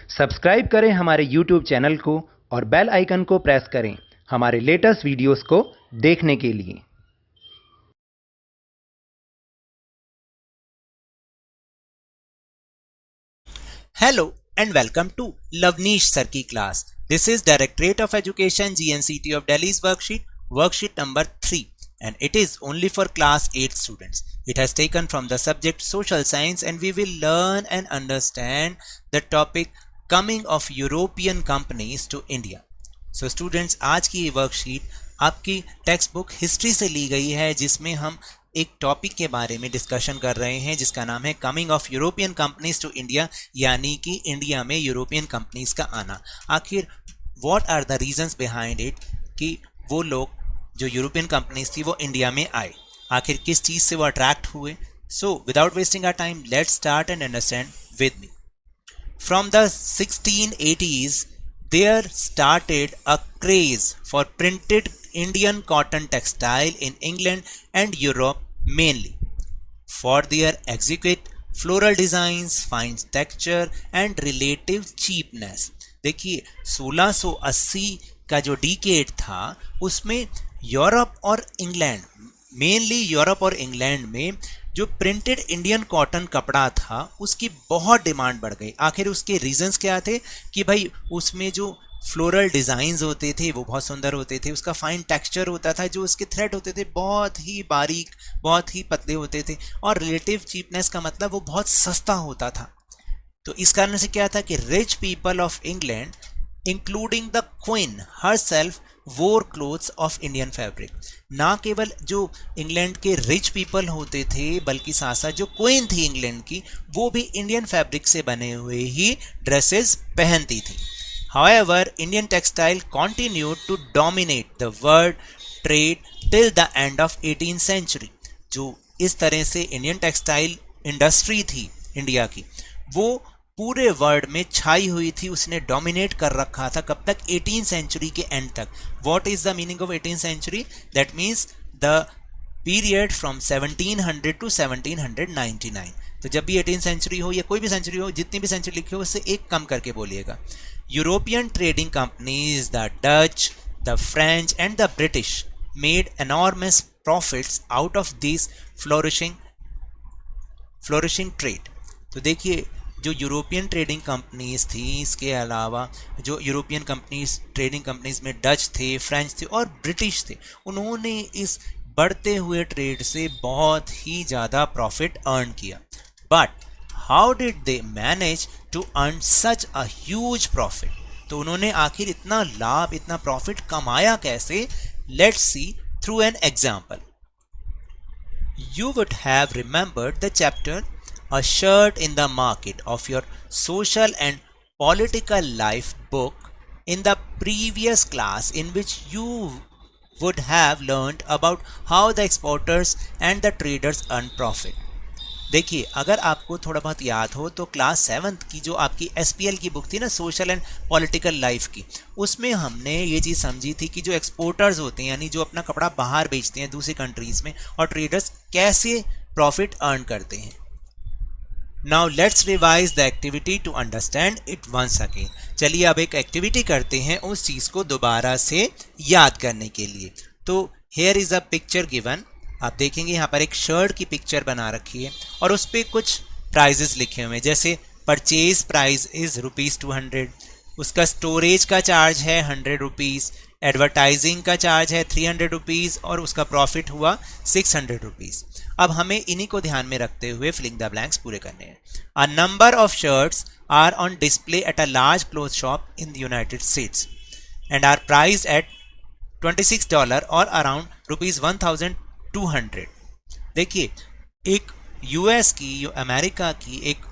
Subscribe करें हमारे YouTube channel को और बेल आइकन को प्रेस करें हमारे लेटेस्ट वीडियोस को देखने के लिए। Hello and welcome to Lavneesh Sir की class. This is Directorate of Education GNCT of Delhi's worksheet number 3, and it is only for class 8 students. It has taken from the subject social science, and we will learn and understand the topic coming of European companies to India. So students, आज की ये worksheet आपकी text book history से ली गई है, जिसमें हम एक टॉपिक के बारे में डिस्कशन कर रहे हैं जिसका नाम है coming of European companies to India, यानी कि इंडिया में यूरोपियन कंपनीज का आना। आखिर what are the reasons behind it कि वो लोग जो यूरोपियन कंपनीज थी वो इंडिया में आए, आखिर किस चीज़ से वो अट्रैक्ट हुए। So without wasting our time, let's start and understand with me. From the 1680s there started a craze for printed Indian cotton textile in England and Europe, mainly for their exquisite floral designs, fine texture and relative cheapness। देखिए 1680 का जो decade था उसमें Europe और England, mainly Europe और England में जो printed Indian cotton कपड़ा था उसकी बहुत डिमांड बढ़ गई। आखिर उसके रीजंस क्या थे कि भाई उसमें जो फ्लोरल डिज़ाइंस होते थे वो बहुत सुंदर होते थे, उसका फाइन टेक्सचर होता था, जो उसके थ्रेड होते थे बहुत ही बारीक, बहुत ही पतले होते थे, और रिलेटिव चीपनेस का मतलब वो बहुत सस्ता होता था। तो इस कारण से क्या था कि rich people of England including the queen herself वोर क्लोथ्स ऑफ इंडियन फैब्रिक। ना केवल जो इंग्लैंड के रिच पीपल होते थे बल्कि साथ साथ जो क्वीन थी इंग्लैंड की वो भी इंडियन फैब्रिक से बने हुए ही ड्रेसेस पहनती थी। However, Indian textile continued to dominate the world trade till the end of 18th century। जो इस तरह से इंडियन टेक्सटाइल इंडस्ट्री थी इंडिया की वो पूरे वर्ल्ड में छाई हुई थी, उसने डोमिनेट कर रखा था। कब तक? 18th सेंचुरी के एंड तक। What is the meaning of 18th century? That means the period from 1700 to 1799। तो जब भी 18th सेंचुरी हो या कोई भी सेंचुरी हो, जितनी भी सेंचुरी लिखी हो उससे एक कम करके बोलिएगा। European trading companies, the Dutch, the French and the British made enormous profits out of this flourishing trade। तो देखिए जो यूरोपियन ट्रेडिंग कंपनीज थी, इसके अलावा जो यूरोपियन कंपनीज ट्रेडिंग कंपनीज में डच थे, फ्रेंच थे और ब्रिटिश थे, उन्होंने इस बढ़ते हुए ट्रेड से बहुत ही ज़्यादा प्रॉफिट अर्न किया। But how did they manage to earn such a huge profit? तो उन्होंने आखिर इतना लाभ, इतना प्रॉफिट कमाया कैसे? Let's see through an example. You would have remembered the chapter A Shirt in the Market of your social and political life book in the previous class, in which you would have learned about how the exporters and the traders earn profit। देखिए अगर आपको थोड़ा बहुत याद हो तो class 7th की जो आपकी SPL की बुक थी ना, सोशल एंड पॉलिटिकल लाइफ की, उसमें हमने ये चीज़ समझी थी कि जो एक्सपोर्टर्स होते हैं यानी जो अपना कपड़ा बाहर बेचते हैं दूसरी कंट्रीज़ में, और ट्रेडर्स कैसे प्रॉफिट अर्न करते हैं। Now let's revise the activity to understand it once again। चलिए अब एक एक्टिविटी करते हैं उस चीज़ को दोबारा से याद करने के लिए। तो here is a picture given। आप देखेंगे यहाँ पर एक शर्ट की पिक्चर बना रखी है और उस पर कुछ प्राइजेस लिखे हुए हैं, जैसे परचेज प्राइस इज़ ₹200, उसका स्टोरेज का चार्ज है ₹100, एडवर्टाइजिंग का चार्ज है ₹300 और उसका प्रॉफिट हुआ ₹600। अब हमें इन्हीं को ध्यान में रखते हुए फिलिंग द ब्लैंक्स पूरे करने हैं। A number of shirts are on display at a large cloth shop in the United States and are priced at $26 और अराउंड ₹1200। देखिए एक यूएस की, अमेरिका की एक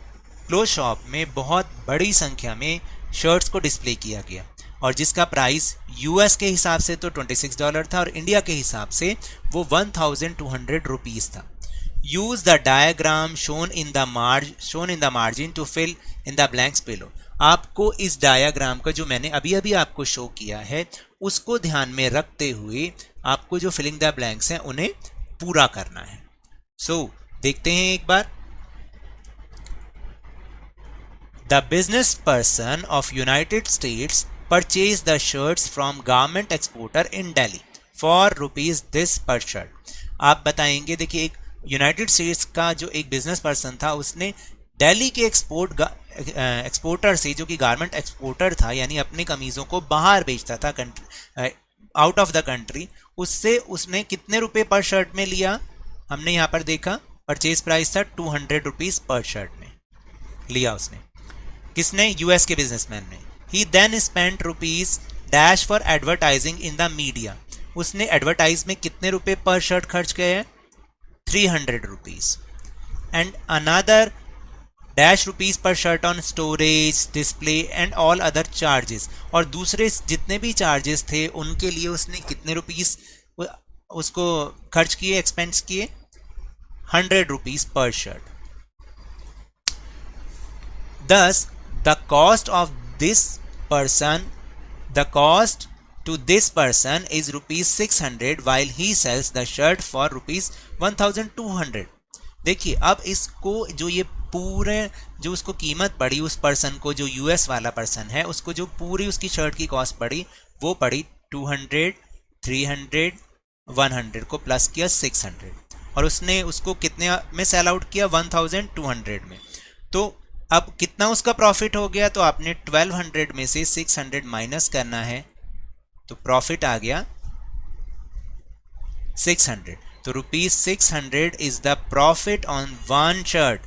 क्लोथ शॉप में बहुत बड़ी संख्या में शर्ट्स को डिस्प्ले किया गया और जिसका प्राइस यूएस के हिसाब से तो $26 था और इंडिया के हिसाब से वो ₹1200 था। Use the diagram shown in the margin to fill in the blanks below. आपको इस डायग्राम का जो मैंने अभी अभी आपको शो किया है उसको ध्यान में रखते हुए आपको जो फिलिंग द ब्लैंक्स हैं उन्हें पूरा करना है। सो देखते हैं एक बार। The business person of United States purchase the shirts from garment exporter in Delhi for rupees this per shirt. आप बताएंगे, देखिए एक यूनाइटेड स्टेट्स का जो एक बिजनेस पर्सन था उसने दिल्ली के एक्सपोर्टर से, जो कि गारमेंट एक्सपोर्टर था यानी अपनी कमीज़ों को बाहर बेचता था आउट ऑफ द कंट्री, उससे उसने कितने रुपए पर शर्ट में लिया? हमने यहाँ पर देखा परचेज प्राइस था 200 रुपीज पर शर्ट में लिया उसने। किसने? यूएस के बिजनेसमैन ने। He then spent rupees dash for advertising in the media. उसने एडवर्टाइज में कितने रुपए पर शर्ट खर्च किए हैं? 300 rupees. And another dash rupees per shirt on storage, display and all other charges. और दूसरे जितने भी चार्जेस थे उनके लिए उसने कितने रुपीस उसको खर्च किए, एक्सपेंस किए? 100 rupees per shirt. Thus, the cost to this person is rupees 600 while he sells the shirt for rupees 1200। देखिए अब इसको जो ये पूरे जो उसको कीमत पड़ी उस पर्सन को, जो यूएस वाला पर्सन है, उसको जो पूरी उसकी शर्ट की कॉस्ट पड़ी वो पड़ी 200, 300, 100 को प्लस किया 600 और उसने उसको कितने में सेल आउट किया? 1200 में। तो अब कितना उसका प्रॉफिट हो गया? तो आपने 1200 में से 600 माइनस करना है तो प्रॉफिट आ गया 600। तो rupees 600 is the profit on one shirt.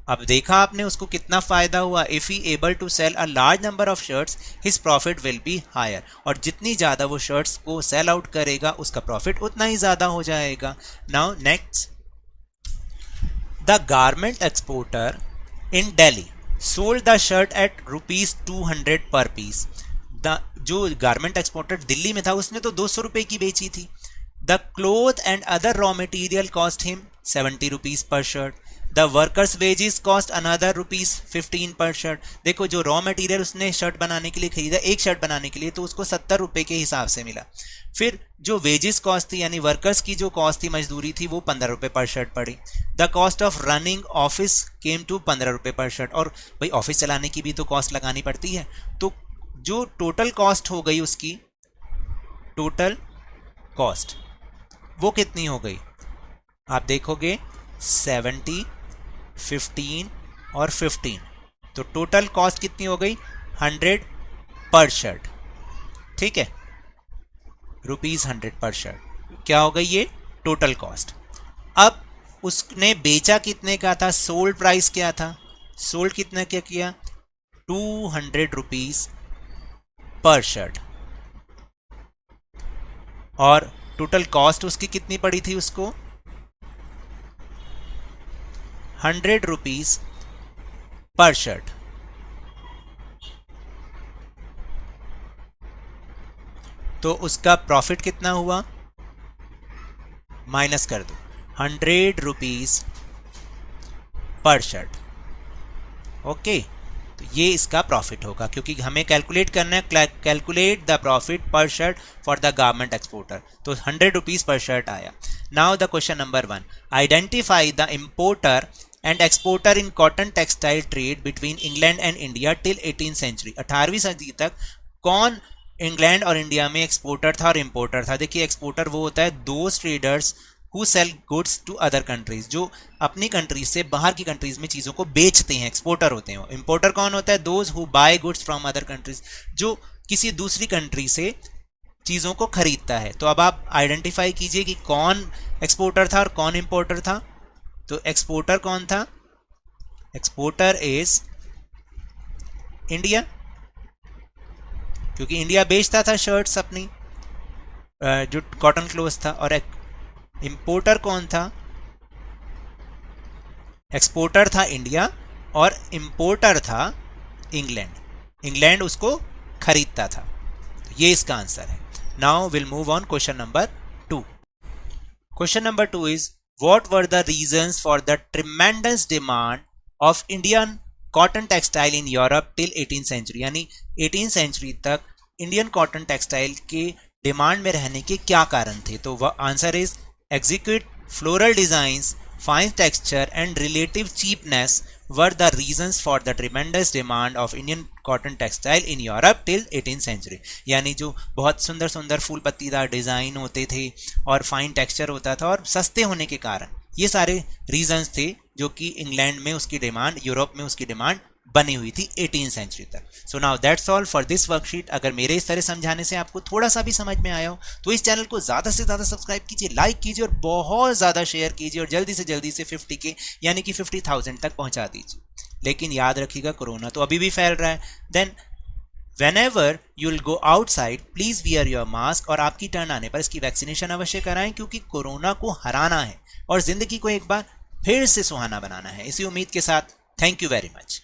अब देखा आपने उसको कितना फायदा हुआ। If he able to sell a large number of shirts his profit will be higher. और जितनी ज्यादा वो शर्ट्स को सेल आउट करेगा उसका प्रॉफिट उतना ही ज्यादा हो जाएगा। Now next, the garment exporter in Delhi sold the shirt eight rupees 200 पर पीस। जो गारमेंट एक्सपोर्टर दिल्ली में था उसने तो 200 रुपए की बेची थी। The cloth and other raw material cost him 70 rupees per shirt. The workers wages cost another rupees 15 पर शर्ट। देखो जो रॉ मटेरियल उसने शर्ट बनाने के लिए खरीदा, एक शर्ट बनाने के लिए, तो उसको 70 रुपए के हिसाब से मिला। फिर जो वेजेस कॉस्ट थी यानी वर्कर्स की जो कॉस्ट थी, मजदूरी थी, वो 15 रुपए पर शर्ट पड़ी। The cost of running office came to 15 रुपए पर शर्ट। और भाई ऑफिस चलाने की भी तो कॉस्ट लगानी पड़ती है, तो जो टोटल कॉस्ट हो गई उसकी, टोटल कॉस्ट वो कितनी हो गई? आप देखोगे 70, 15 और 15, तो टोटल कॉस्ट कितनी हो गई? 100 पर शर्ट। ठीक है, रुपीज 100 पर शर्ट क्या हो गई? ये टोटल कॉस्ट। अब उसने बेचा कितने का था? सोल्ड प्राइस क्या था? सोल्ड कितने क्या किया? 200 रुपीज पर शर्ट। और टोटल कॉस्ट उसकी कितनी पड़ी थी उसको? 100 रुपीज पर शर्ट। तो उसका प्रॉफिट कितना हुआ? माइनस कर दो, 100 रुपीज पर शर्ट। ओके, तो ये इसका प्रॉफिट होगा क्योंकि हमें कैलकुलेट करना है, calculate the profit per shirt for the garment exporter. तो 100 रुपीज पर शर्ट आया। Now the question number 1, identify the importer and exporter in cotton textile trade between England and India till 18th century. 18वीं सदी तक कौन England और India में exporter था और इंपोर्टर था? देखिए एक्सपोर्टर वो होता है those traders who sell goods to other countries, जो अपनी कंट्रीज से बाहर की कंट्रीज में चीज़ों को बेचते हैं, एक्सपोर्टर होते हैं। इंपोर्टर कौन होता है? Those who buy goods from other countries, जो किसी दूसरी कंट्री से चीज़ों को खरीदता है। तो अब आप आइडेंटिफाई कीजिए कि कौन एक्सपोर्टर था और कौन इंपोर्टर था। तो एक्सपोर्टर कौन था? एक्सपोर्टर इज इंडिया, क्योंकि इंडिया बेचता था शर्ट्स अपनी, जो कॉटन क्लोथ था। और इंपोर्टर कौन था? एक्सपोर्टर था इंडिया और इंपोर्टर था इंग्लैंड। इंग्लैंड उसको खरीदता था। तो ये इसका आंसर है। Now will move on question number 2। Question number 2 is what were the reasons for the tremendous demand of Indian cotton textile in Europe till 18th century। यानी 18th century तक Indian cotton textile के demand में रहने के क्या कारण थे? तो वह answer is exquisite floral designs, fine texture and relative cheapness were the reasons for the tremendous demand of Indian cotton textile in Europe till 18th century. यानी जो बहुत सुंदर सुंदर फूल पत्तीदार डिज़ाइन होते थे और फाइन टेक्सचर होता था और सस्ते होने के कारण, ये सारे रीजंस थे जो कि इंग्लैंड में उसकी डिमांड, यूरोप में उसकी डिमांड बनी हुई थी 18th सेंचुरी तक। So now that's all for this worksheet. अगर मेरे इस तरह समझाने से आपको थोड़ा सा भी समझ में आया हो तो इस चैनल को ज़्यादा से ज़्यादा सब्सक्राइब कीजिए, लाइक कीजिए और बहुत ज़्यादा शेयर कीजिए और जल्दी से 50K यानी कि 50,000 तक पहुंचा दीजिए। लेकिन याद रखिएगा कोरोना तो अभी भी फैल रहा है। Then whenever you'll go outside, please wear your mask और आपकी टर्न आने पर इसकी वैक्सीनेशन अवश्य कराएं, क्योंकि कोरोना को हराना है और जिंदगी को एक बार फिर से सुहाना बनाना है। इसी उम्मीद के साथ थैंक यू वेरी मच।